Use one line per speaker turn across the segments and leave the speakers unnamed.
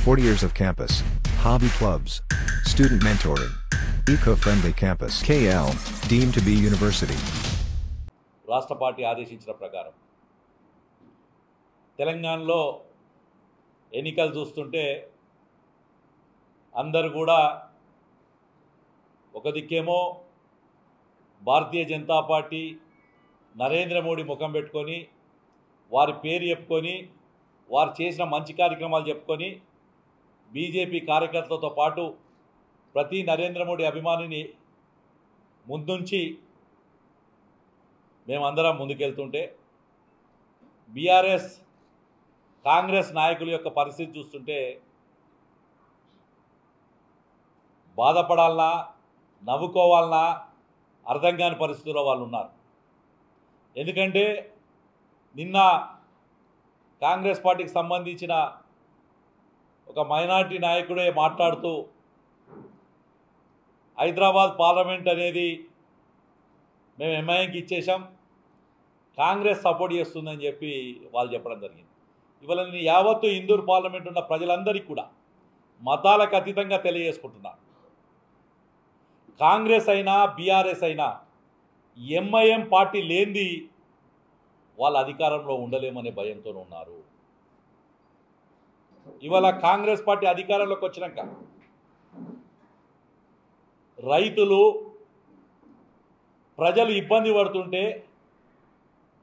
40 years of campus, hobby clubs, student mentoring, eco-friendly campus. KL, deemed to be university.
రాష్ట్ర party ఆదేశించిన ప్రకారం తెలంగాణలో ఎన్నికలు చూస్తుంటే అందరూ కూడా ఒక దిక్కేమో భారతీయ జనతా పార్టీ నరేంద్ర మోడీ ముఖం పెట్టుకొని వారి పేరు చెప్పుకొని వారు చేసిన మంచి కార్యక్రమాలు చెప్పుకొని బీజేపీ కార్యకర్తలతో పాటు ప్రతి నరేంద్ర మోడీ అభిమానిని ముందుంచి మేమందరం ముందుకెళ్తుంటే బీఆర్ఎస్ కాంగ్రెస్ నాయకుల యొక్క పరిస్థితి చూస్తుంటే బాధపడాలన్నా నవ్వుకోవాలన్నా అర్థం కాని పరిస్థితుల్లో వాళ్ళు ఉన్నారు. ఎందుకంటే నిన్న కాంగ్రెస్ పార్టీకి సంబంధించిన ఒక మైనారిటీ నాయకుడే మాట్లాడుతూ హైదరాబాద్ పార్లమెంట్ అనేది మేము ఎంఐఎంకి ఇచ్చేసాం, కాంగ్రెస్ సపోర్ట్ చేస్తుందని చెప్పి వాళ్ళు చెప్పడం జరిగింది. ఇవాళ నేను యావత్తు ఇందూరు పార్లమెంట్ ఉన్న ప్రజలందరికీ కూడా మతాలకు అతీతంగా తెలియజేసుకుంటున్నాను, కాంగ్రెస్ అయినా బీఆర్ఎస్ అయినా ఎంఐఎం పార్టీ లేనిది వాళ్ళ అధికారంలో ఉండలేమనే భయంతో ఉన్నారు. ఇవాళ కాంగ్రెస్ పార్టీ అధికారంలోకి వచ్చినాక రైతులు ప్రజలు ఇబ్బంది పడుతుంటే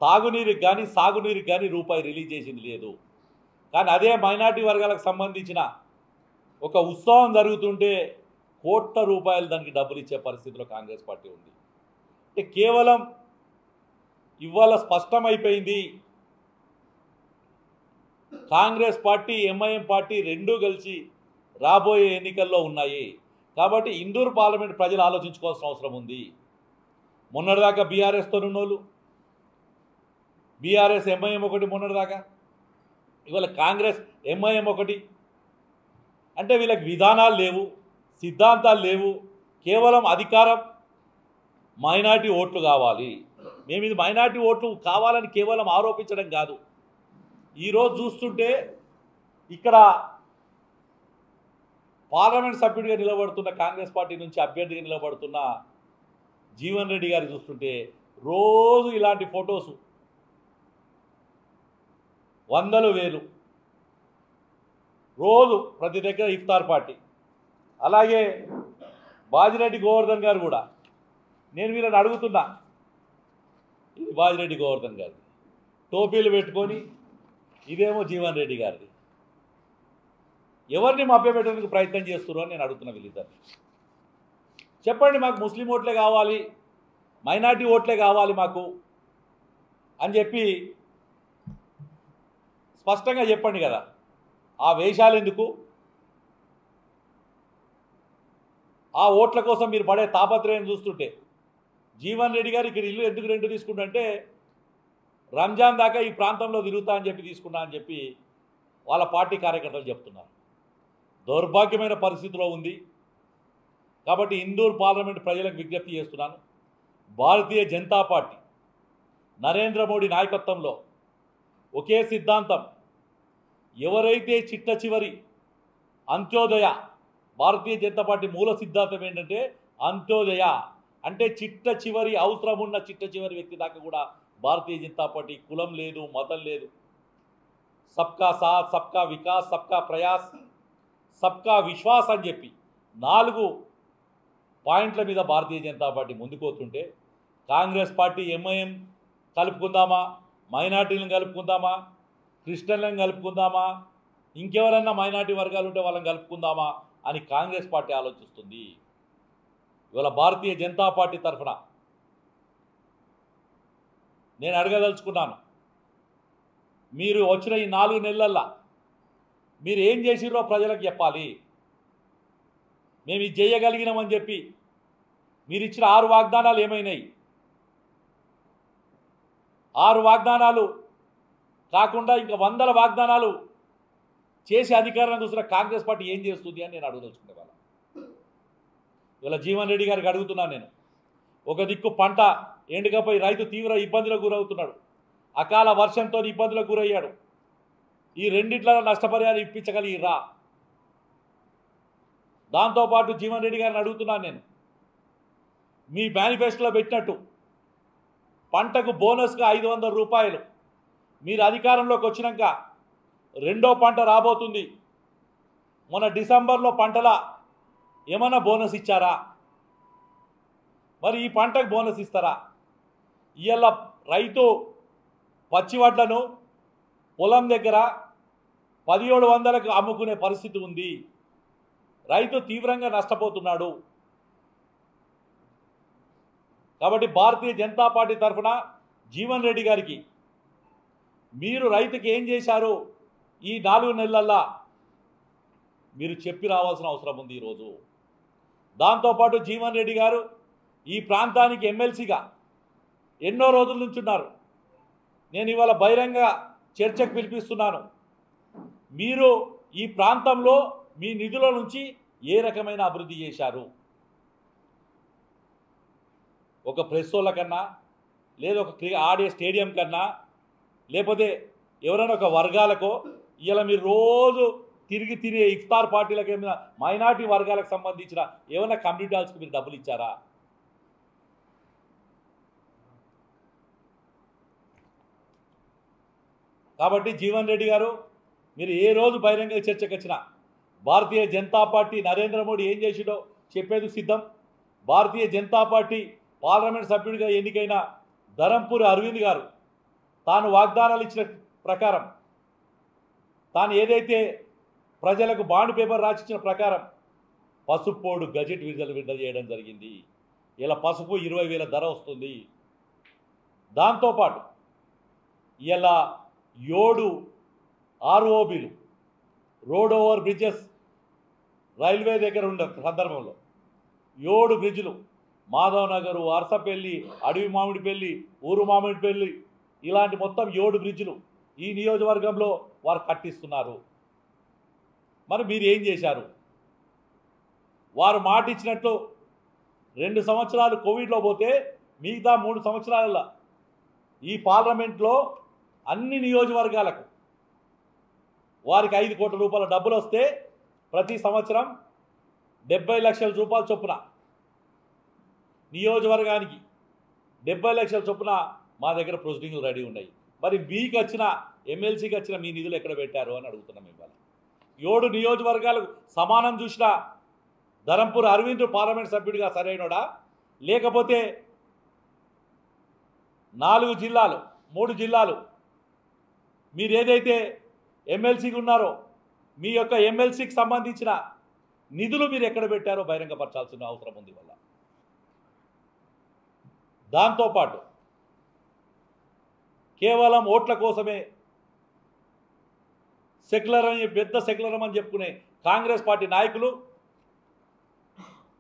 తాగునీరుకి కానీ సాగునీరుకి కానీ రూపాయి రిలీజ్ చేసింది లేదు. కానీ అదే మైనార్టీ వర్గాలకు సంబంధించిన ఒక ఉత్సవం జరుగుతుంటే కోట్ల రూపాయలు దానికి డబ్బులు ఇచ్చే పరిస్థితిలో కాంగ్రెస్ పార్టీ ఉంది. అంటే కేవలం ఇవాళ స్పష్టమైపోయింది, కాంగ్రెస్ పార్టీ ఎంఐఎం పార్టీ రెండూ కలిసి రాబోయే ఎన్నికల్లో ఉన్నాయి. కాబట్టి ఇందూరు పార్లమెంట్ ప్రజలు ఆలోచించుకోవాల్సిన అవసరం ఉంది. మొన్నటిదాకా బీఆర్ఎస్తో ఉన్నోళ్ళు, బీఆర్ఎస్ ఎంఐఎం ఒకటి మొన్నటిదాకా, ఇవాళ కాంగ్రెస్ ఎంఐఎం ఒకటి. అంటే వీళ్ళకి విధానాలు లేవు, సిద్ధాంతాలు లేవు, కేవలం అధికారం, మైనార్టీ ఓట్లు కావాలి. మేము ఇది మైనార్టీ ఓట్లు కావాలని కేవలం ఆరోపించడం కాదు. ఈరోజు చూస్తుంటే ఇక్కడ పార్లమెంట్ సభ్యుడిగా నిలబడుతున్న కాంగ్రెస్ పార్టీ నుంచి అభ్యర్థిగా నిలబడుతున్న జీవన్ రెడ్డి గారు చూస్తుంటే రోజు ఇలాంటి ఫొటోసు వందలు వేలు, రోజు ప్రతి దగ్గర ఇఫ్తార్ పార్టీ. అలాగే బాజిరెడ్డి గోవర్ధన్ గారు కూడా, నేను వీళ్ళని అడుగుతున్నా, ఇది బాజిరెడ్డి గోవర్ధన్ గారిది టోపీలు పెట్టుకొని, ఇదేమో జీవన్ రెడ్డి గారిది. ఎవరిని మభ్యపెట్టడానికి ప్రయత్నం చేస్తున్నారు అని నేను అడుగుతున్నా వీళ్ళిద్దరిని. చెప్పండి, మాకు ముస్లిం ఓట్లే కావాలి, మైనార్టీ ఓట్లే కావాలి మాకు అని చెప్పి స్పష్టంగా చెప్పండి కదా. ఆ వేషాలు ఎందుకు? ఆ ఓట్ల కోసం మీరు పడే తాపత్రయం చూస్తుంటే జీవన్ రెడ్డి గారు ఇక్కడ ఇల్లు ఎందుకు రెంట్ తీసుకుంటుంటే రంజాన్ దాకా ఈ ప్రాంతంలో తిరుగుతా అని చెప్పి తీసుకున్నా అని చెప్పి వాళ్ళ పార్టీ కార్యకర్తలు చెప్తున్నారు. దౌర్భాగ్యమైన పరిస్థితిలో ఉంది. కాబట్టి ఇందూరు పార్లమెంట్ ప్రజలకు విజ్ఞప్తి చేస్తున్నాను, భారతీయ జనతా పార్టీ నరేంద్ర మోడీ నాయకత్వంలో ఒకే సిద్ధాంతం. ఎవరైతే చిట్ట చివరి అంత్యోదయ, భారతీయ జనతా పార్టీ మూల సిద్ధాంతం ఏంటంటే అంత్యోదయ, అంటే చిట్ట చివరి అవసరం ఉన్న చిట్ట చివరి వ్యక్తి దాకా కూడా భారతీయ జనతా పార్టీ కులం లేదు, మతం లేదు. సబ్కా సాత్, సబ్కా వికాస్, సబ్కా ప్రయాస్, సబ్కా విశ్వాస్ అని చెప్పి 4 పాయింట్ల మీద భారతీయ జనతా పార్టీ ముందుకోతుంటే కాంగ్రెస్ పార్టీ ఎంఐఎం కలుపుకుందామా, మైనార్టీలను కలుపుకుందామా, క్రిస్టియన్లను కలుపుకుందామా, ఇంకెవరన్నా మైనార్టీ వర్గాలు ఉంటే వాళ్ళని కలుపుకుందామా అని కాంగ్రెస్ పార్టీ ఆలోచిస్తుంది. ఇవాళ భారతీయ జనతా పార్టీ తరఫున నేను అడగదలుచుకున్నాను, మీరు వచ్చిన ఈ 4 నెలల్లో మీరు ఏం చేసిరో ప్రజలకు చెప్పాలి. మేము ఇది చేయగలిగినామని చెప్పి మీరు ఇచ్చిన 6 వాగ్దానాలు ఏమైనాయి? 6 వాగ్దానాలు కాకుండా ఇంకా 100 వాగ్దానాలు చేసి అధికారాన్ని చూసిన కాంగ్రెస్ పార్టీ ఏం చేస్తుంది అని నేను అడగదలుచుకునే వాళ్ళ. ఇవాళ జీవన్ రెడ్డి గారికి అడుగుతున్నాను నేను, ఒక దిక్కు పంట ఎండుకపోయి రైతు తీవ్ర ఇబ్బందులకు గురవుతున్నాడు, అకాల వర్షంతో ఇబ్బందులకు గురయ్యాడు. ఈ రెండిట్ల నష్టపరిహారం ఇప్పించగలిగిరా? దాంతోపాటు జీవన్ రెడ్డి గారిని అడుగుతున్నాను నేను, మీ మేనిఫెస్టోలో పెట్టినట్టు పంటకు బోనస్గా 500 రూపాయలు మీరు అధికారంలోకి వచ్చినాక రెండో పంట రాబోతుంది. మొన్న డిసెంబర్లో పంటల ఏమన్నా బోనస్ ఇచ్చారా? మరి ఈ పంటకు బోనస్ ఇస్తారా? ఇవాళ రైతు పచ్చివడ్లను పొలం దగ్గర 1700కు అమ్ముకునే పరిస్థితి ఉంది. రైతు తీవ్రంగా నష్టపోతున్నాడు. కాబట్టి భారతీయ జనతా పార్టీ తరఫున జీవన్ రెడ్డి గారికి మీరు రైతుకి ఏం చేశారు ఈ 4 నెలల్లో మీరు చెప్పి రావాల్సిన అవసరం ఉంది ఈరోజు. దాంతోపాటు జీవన్ రెడ్డి గారు ఈ ప్రాంతానికి ఎమ్మెల్సీగా ఎన్నో రోజుల నుంచి ఉన్నారు. నేను ఇవాళ బహిరంగ చర్చకు పిలిపిస్తున్నాను. మీరు ఈ ప్రాంతంలో మీ నిధుల నుంచి ఏ రకమైన అభివృద్ధి చేశారు? ఒక ప్రెస్ వాళ్ళ కన్నా, లేదా ఒక ఆడే స్టేడియం కన్నా, లేకపోతే ఎవరైనా ఒక వర్గాలకో ఇలా మీరు రోజు తిరిగి తినే ఇఫ్తార్ పార్టీలకు ఏమైనా మైనార్టీ వర్గాలకు సంబంధించిన ఏమైనా కమ్యూనిటీ హాల్స్కి మీరు డబ్బులు ఇచ్చారా? కాబట్టి జీవన్ రెడ్డి గారు, మీరు ఏ రోజు బహిరంగ చర్చకు వచ్చినా భారతీయ జనతా పార్టీ నరేంద్ర మోడీ ఏం చేసిడో చెప్పేందుకు సిద్ధం. భారతీయ జనతా పార్టీ పార్లమెంట్ సభ్యుడిగా ఎన్నికైన ధరంపూరి అరవింద్ గారు తాను వాగ్దానాలు ఇచ్చిన ప్రకారం, తాను ఏదైతే ప్రజలకు బాండ్ పేపర్ రాసిచ్చిన ప్రకారం పసుపోడు గజెట్ విడుదల చేయడం జరిగింది. ఇలా పసుపు 20,000 ధర వస్తుంది. దాంతోపాటు ఇలా 7 ROBలు రోడ్ ఓవర్ బ్రిడ్జెస్ రైల్వే దగ్గర ఉండే సందర్భంలో 7 బ్రిడ్జ్లు మాధవ్ నగరు, అరసపల్లి, అడవి మామిడిపల్లి, ఊరు మామిడిపల్లి ఇలాంటి మొత్తం 7 బ్రిడ్జ్లు ఈ నియోజకవర్గంలో వారు కట్టిస్తున్నారు. మరి మీరు ఏం చేశారు? వారు మాట ఇచ్చినట్లు 2 సంవత్సరాలు కోవిడ్లో పోతే మిగతా 3 సంవత్సరాల ఈ పార్లమెంట్లో అన్ని నియోజకవర్గాలకు వారికి 5 కోట్ల రూపాయల డబ్బులు వస్తే ప్రతి సంవత్సరం 70 లక్షల రూపాయల చొప్పున నియోజకవర్గానికి 70 లక్షల చొప్పున మా దగ్గర ప్రొసీడింగ్లు రెడీ ఉన్నాయి. మరి మీకు వచ్చిన ఎమ్మెల్సీకి వచ్చిన మీ నిధులు ఎక్కడ పెట్టారు అని అడుగుతున్నాం. ఇవాళ 7 నియోజకవర్గాలకు సమానం చూసిన ధరంపూర్ అరవింద్ పార్లమెంట్ సభ్యుడిగా సరైనడా, లేకపోతే 4 జిల్లాలు 3 జిల్లాలు మీరు ఏదైతే ఎమ్మెల్సీకి ఉన్నారో మీ యొక్క ఎమ్మెల్సీకి సంబంధించిన నిధులు మీరు ఎక్కడ పెట్టారో బహిరంగపరచాల్సిన అవసరం ఉంది వల్ల. దాంతోపాటు కేవలం ఓట్ల కోసమే సెక్యులర్ అని పెద్ద సెక్యులర్ అని చెప్పుకునే కాంగ్రెస్ పార్టీ నాయకులు,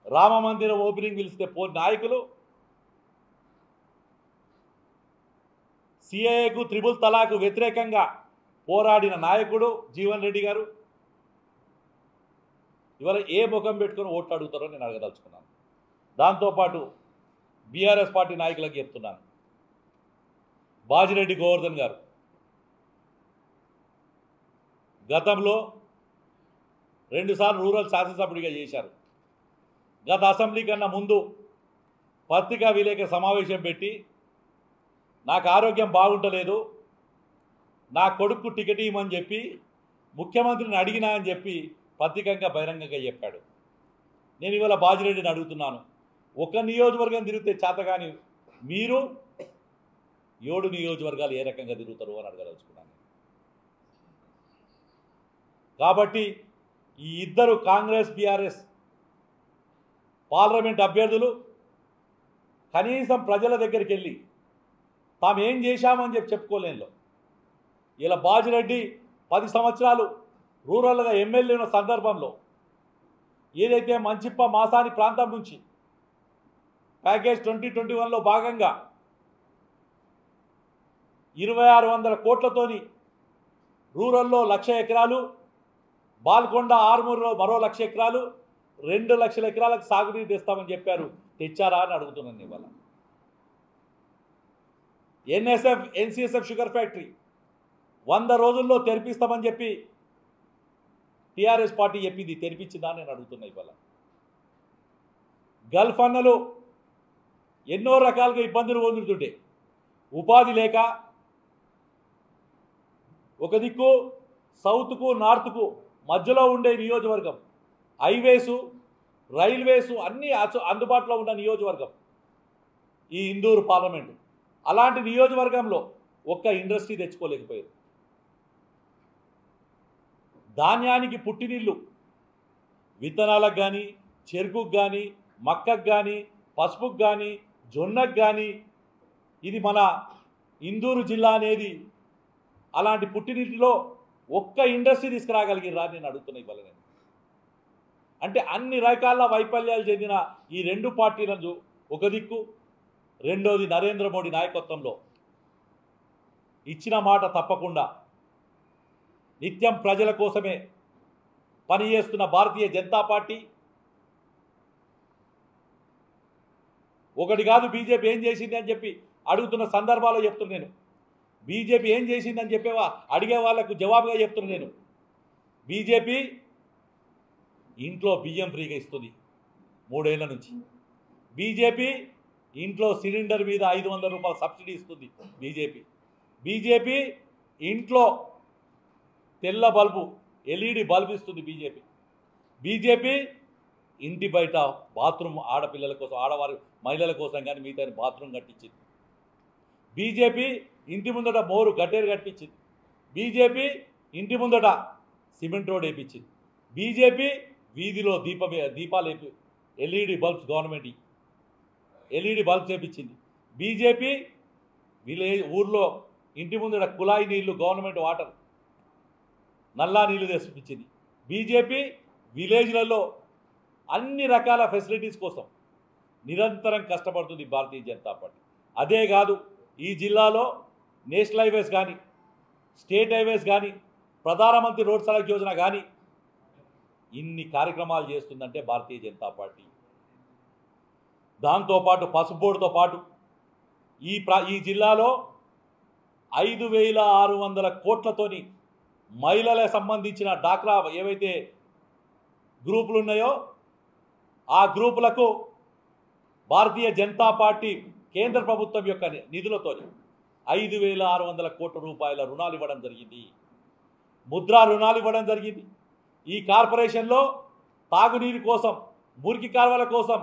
రామ మందిరం ఓపెనింగ్ పిలిస్తే పోని నాయకులు, సిఏఏకు త్రిబుల్ తలాకు వ్యతిరేకంగా పోరాడిన నాయకుడు జీవన్ రెడ్డి గారు ఇవాళ ఏ ముఖం పెట్టుకొని ఓట్లు అడుగుతారో నేను అడగదలుచుకున్నాను. దాంతోపాటు బీఆర్ఎస్ పార్టీ నాయకులకు చెప్తున్నాను, బాజిరెడ్డి గోవర్ధన్ గారు గతంలో 2 సార్లు రూరల్ శాసనసభ్యుడిగా చేశారు. గత అసెంబ్లీ కన్నా ముందు పత్రికా విలేకరుల సమావేశం పెట్టి నాకు ఆరోగ్యం బాగుంటలేదు, నా కొడుకు టికెట్ ఇవ్వమని చెప్పి ముఖ్యమంత్రిని అడిగినా అని చెప్పి పత్రికంగా బహిరంగంగా చెప్పాడు. నేను ఇవాళ బాజిరెడ్డిని అడుగుతున్నాను, ఒక నియోజకవర్గం తిరిగితే చేతగాని మీరు 7 నియోజకవర్గాలు ఏ రకంగా తిరుగుతారు అని అడగదలుచుకున్నాను. కాబట్టి ఈ ఇద్దరు కాంగ్రెస్ బీఆర్ఎస్ పార్లమెంట్ అభ్యర్థులు కనీసం ప్రజల దగ్గరికి వెళ్ళి తాము ఏం చేశామని చెప్పుకోలేనులో. ఇలా బాజిరెడ్డి 10 సంవత్సరాలు రూరల్గా ఎమ్మెల్యే ఉన్న సందర్భంలో ఏదైతే మంచిప్ప మాసాని ప్రాంతం నుంచి ప్యాకేజ్ 2021లో భాగంగా 2600 కోట్లతోని రూరల్లో 1,00,000 ఎకరాలు, బాల్కొండ ఆర్మూరులో మరో 1,00,000 ఎకరాలు, 2 లక్షల ఎకరాలకు సాగునీరు తెస్తామని చెప్పారు. తెచ్చారా అని అడుగుతున్నాను ఇవాళ. NSF షుగర్ ఫ్యాక్టరీ 100 రోజుల్లో తెరిపిస్తామని చెప్పి టీఆర్ఎస్ పార్టీ చెప్పింది తెరిపించిందా నేను అడుగుతున్నా. ఇవాళ గల్ఫ్ అన్నలు ఎన్నో రకాలుగా ఇబ్బందులు పొందుతుంటే ఉపాధి లేక ఒక దిక్కు సౌత్కు నార్త్కు మధ్యలో ఉండే నియోజకవర్గం, హైవేసు రైల్వేసు అన్నీ అందుబాటులో ఉన్న నియోజకవర్గం ఈ ఇందూరు పార్లమెంటు. అలాంటి నియోజకవర్గంలో ఒక్క ఇండస్ట్రీ తెచ్చుకోలేకపోయారు. ధాన్యానికి పుట్టినీళ్ళు విత్తనాలకు కానీ, చెరుకుకు కానీ, మక్కకు కానీ, పసుపుకు కానీ, జొన్నకు కానీ, ఇది మన ఇందూరు జిల్లా అనేది అలాంటి పుట్టినీటిలో ఒక్క ఇండస్ట్రీ తీసుకురాగలిగిరా నేను అడుగుతున్నా ఇవాళ నేను. అంటే అన్ని రకాల వైఫల్యాలు చెందిన ఈ రెండు పార్టీలను ఒక దిక్కు, రెండోది నరేంద్ర మోడీ నాయకత్వంలో ఇచ్చిన మాట తప్పకుండా నిత్యం ప్రజల కోసమే పనిచేస్తున్న భారతీయ జనతా పార్టీ, ఒకటి కాదు బీజేపీ ఏం చేసింది అని చెప్పి అడుగుతున్న సందర్భాల్లో చెప్తున్నా నేను. బీజేపీ ఏం చేసిందని చెప్పేవా అడిగే వాళ్లకు జవాబుగా చెప్తున్నా నేను. బీజేపీ ఇంట్లో బియ్యం ఫ్రీగా ఇస్తుంది 3 ఏళ్ల నుంచి. బీజేపీ ఇంట్లో సిలిండర్ మీద 500 రూపాయల సబ్సిడీ ఇస్తుంది. బీజేపీ ఇంట్లో తెల్ల బల్బు ఎల్ఈడి బల్బు ఇస్తుంది. బీజేపీ ఇంటి బయట బాత్రూమ్ ఆడపిల్లల కోసం, ఆడవారి మహిళల కోసం కానీ మిగతా బాత్రూమ్ కట్టించింది. బీజేపీ ఇంటి ముందట మోరు గట్టేరు కట్టించింది. బీజేపీ ఇంటి ముందట సిమెంట్ రోడ్ వేయించింది. బీజేపీ వీధిలో దీపాలు వేపి LED bulbs government LED bulbs వేయించింది. బీజేపీ ఊర్లో ఇంటి ముందట కుళాయి నీళ్లు గవర్నమెంట్ వాటర్ నల్లా నీళ్లు తెప్పించింది. బీజేపీ విలేజ్లలో అన్ని రకాల ఫెసిలిటీస్ కోసం నిరంతరం కష్టపడుతుంది భారతీయ జనతా పార్టీ. అదే కాదు ఈ జిల్లాలో నేషనల్ హైవేస్ కానీ, స్టేట్ హైవేస్ కానీ, ప్రధానమంత్రి రోడ్ సడక్ యోజన కానీ ఇన్ని కార్యక్రమాలు చేస్తుందంటే భారతీయ జనతా పార్టీ. దాంతోపాటు పసుపు బోర్డుతో పాటు ఈ జిల్లాలో 5,600 కోట్లతోని మహిళలకు సంబంధించిన డాక్రా ఏవైతే గ్రూపులు ఉన్నాయో ఆ గ్రూపులకు భారతీయ జనతా పార్టీ కేంద్ర ప్రభుత్వం యొక్క నిధులతో 5,600 కోట్ల రూపాయల రుణాలు ఇవ్వడం జరిగింది. ముద్రా రుణాలు ఇవ్వడం జరిగింది. ఈ కార్పొరేషన్లో తాగునీరు కోసం, మురికి కాలువల కోసం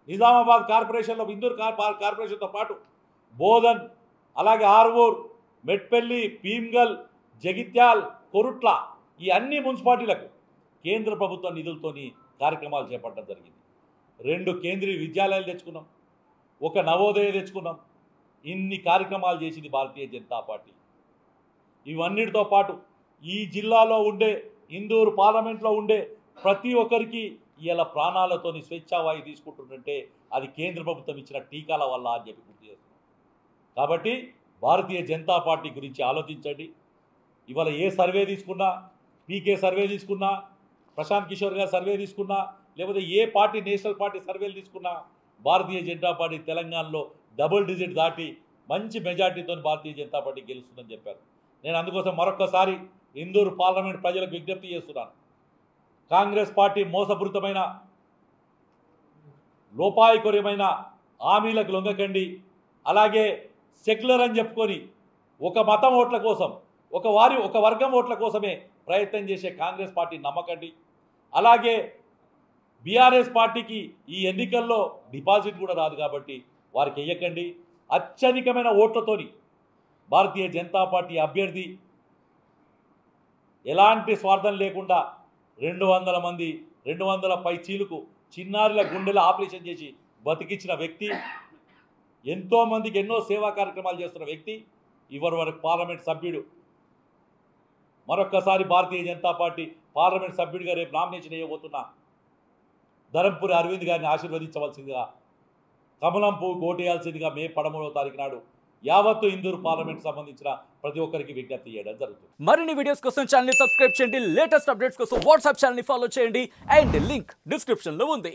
నిజామాబాద్ కార్పొరేషన్లో ఇందూరు కార్పొరేషన్తో పాటు బోధన్, అలాగే ఆర్వూర్, మెట్పల్లి, భీమ్గల్, జగిత్యాల్, కొరుట్ల ఈ అన్ని మున్సిపాలిటీలకు కేంద్ర ప్రభుత్వ నిధులతోని కార్యక్రమాలు చేపట్టడం జరిగింది. 2 కేంద్రీయ విద్యాలయాలు తెచ్చుకున్నాం, 1 నవోదయ తెచ్చుకున్నాం. ఇన్ని కార్యక్రమాలు చేసింది భారతీయ జనతా పార్టీ. ఇవన్నిటితో పాటు ఈ జిల్లాలో ఉండే ఇందూరు పార్లమెంట్లో ఉండే ప్రతి ఒక్కరికి ఇలా ప్రాణాలతోని స్వేచ్ఛావాయు తీసుకుంటుందంటే అది కేంద్ర ప్రభుత్వం ఇచ్చిన టీకాల వల్ల అని చెప్పి గుర్తు చేస్తున్నాం. కాబట్టి భారతీయ జనతా పార్టీ గురించి ఆలోచించండి. ఇవాళ ఏ సర్వే తీసుకున్నా, పీకే సర్వే తీసుకున్నా, ప్రశాంత్ కిషోర్ గారి సర్వే తీసుకున్నా, లేకపోతే ఏ పార్టీ నేషనల్ పార్టీ సర్వేలు తీసుకున్నా భారతీయ జనతా పార్టీ తెలంగాణలో డబుల్ డిజిట్ దాటి మంచి మెజార్టీతో భారతీయ జనతా పార్టీ గెలుస్తుందని చెప్పారు. నేను అందుకోసం మరొక్కసారి ఇందూరు పార్లమెంట్ ప్రజలకు విజ్ఞప్తి చేస్తున్నాను. కాంగ్రెస్ పార్టీ మోసపూరితమైన, లోపాయకరమైన హామీలకు లొంగకండి. అలాగే సెక్యులర్ అని చెప్పుకొని ఒక మతం ఓట్ల కోసం, ఒక వర్గం ఓట్ల కోసమే ప్రయత్నం చేసే కాంగ్రెస్ పార్టీ నమ్మకండి. అలాగే బీఆర్ఎస్ పార్టీకి ఈ ఎన్నికల్లో డిపాజిట్ కూడా రాదు కాబట్టి వారికి వెయ్యకండి. అత్యధికమైన ఓట్లతోని భారతీయ జనతా పార్టీ అభ్యర్థి ఎలాంటి స్వార్థం లేకుండా 200 మంది 200 పై చీలుకు చిన్నారుల గుండెల ఆపరేషన్ చేసి బతికించిన వ్యక్తి, ఎంతోమందికి ఎన్నో సేవా కార్యక్రమాలు చేస్తున్న వ్యక్తి, ఇవరి వరకు పార్లమెంట్ సభ్యుడు. మరొక్కసారి భారతీయ జనతా పార్టీ పార్లమెంట్ సభ్యుడిగా రేపు నామినేషన్ వేయబోతున్నా ధరంపూరి అరవింద్ గారిని ఆశీర్వదించవలసిందిగా, కమలం పువ్వు ఓటేయాల్సిందిగా మే 13వ తారీఖు నాడు యావత్తు ఇందూరు పార్లమెంట్ సంబంధించిన ప్రతి ఒక్కరికి విజ్ఞప్తి చేయడం జరుగుతుంది.
మరిన్ని వీడియోస్ కోసం ఛానల్ ని సబ్స్క్రైబ్ చేయండి, లేటెస్ట్ అప్డేట్స్ కోసం వాట్సాప్ ఛానల్ ని ఫాలో చేయండి అండ్ లింక్ డిస్క్రిప్షన్ లో ఉంది.